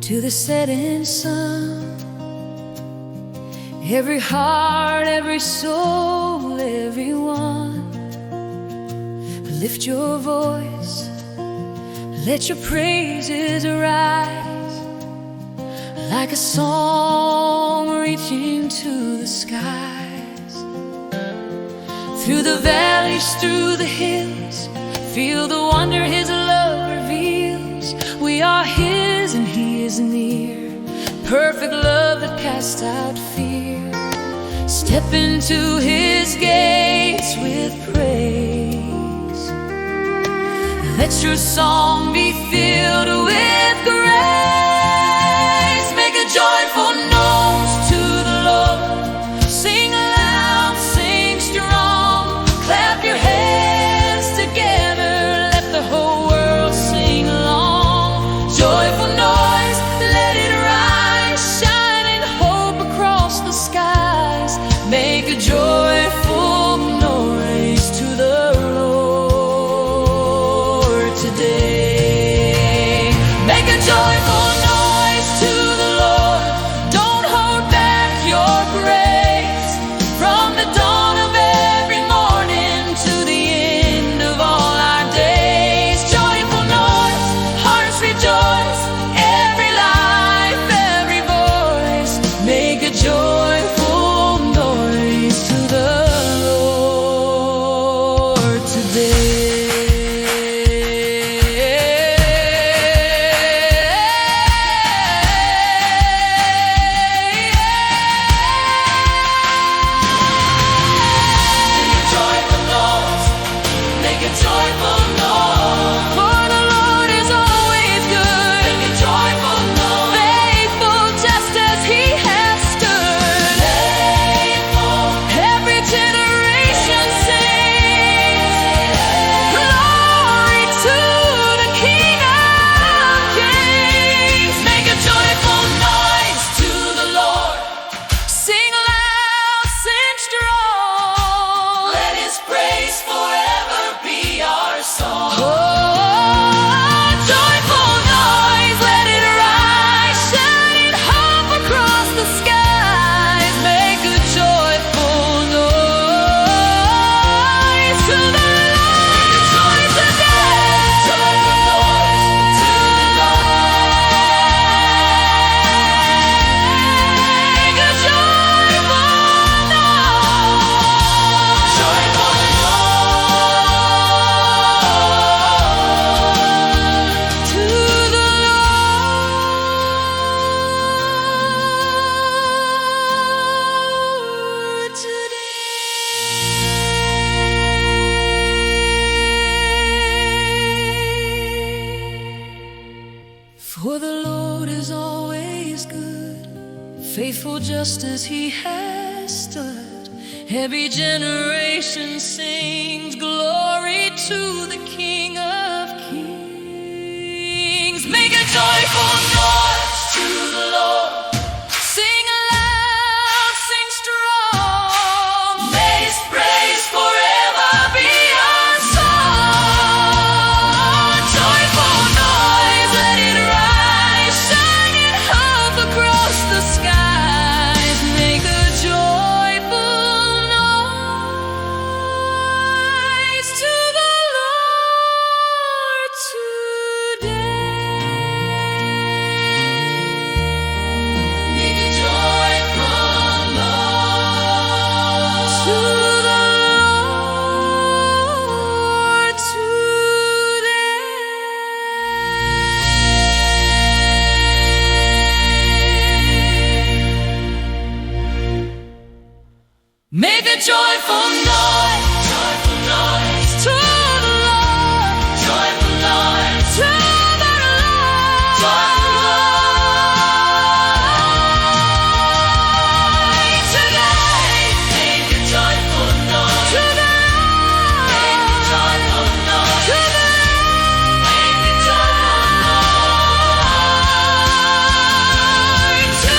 to the setting sun. Every heart, every soul, everyone, lift your voice, let your praises rise like a song reaching to the skies. Through the valleys, through the hills, feel the wonder His love reveals. We are His and He is near, perfect love that casts out fear. Step into His gates with praise. Let your song be filled with grace. Make a joyful noise to the Lord. Sing loud, sing strong. Clap your hands together. Let the whole world sing along. Joyful noise, let it rise, shining hope across the skies. Make a joyful noise to the Lord today. Make a joyful noise to the Lord. Don't hold back your praise. From the dawn of every morning to the end of all our days. Joyful noise, hearts rejoice. Every life, every voice. Make a joyful noise to the Lord today. Make a joyful noise. For the Lord is always good. Make a joyful noise. Faithful just as He has stood. Faithful. Every generation sings. Glory to the King of Kings. Make a joyful noise to the Lord. Sing loud, sing strong. Let His praise forever be our song. Oh, joyful noise, let it rise, shining hope across the skies. Make a joyful noise to the Lord today. Joyful noise to the Lord. Make a joyful noise. Joyful to the Lord today. For the Lord is always good, faithful just as He has stood. Every generation sings glory to the King of Kings. Make a joyful noise to the Lord. Sing aloud, sing strong. May His praise forever be our song. Joyful noise, let it rise, shining hope across the skies. Make a joyful noise to the Lord today. Make a joyful noise to the Lord today. Make a joyful noise to the Lord. Joyful noise to the Lord. Joyful noise today. Make a joyful noise to the Lord. Make a joyful noise to the Lord. Make a joyful noise to the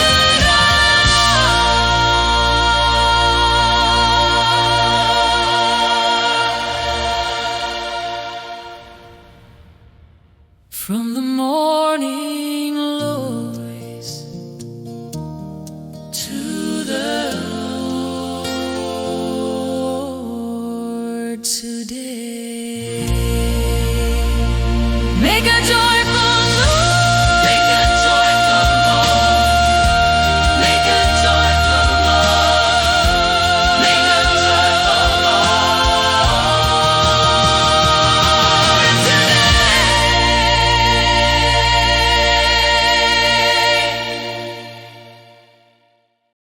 From the morning, Lord, today. Make a joy.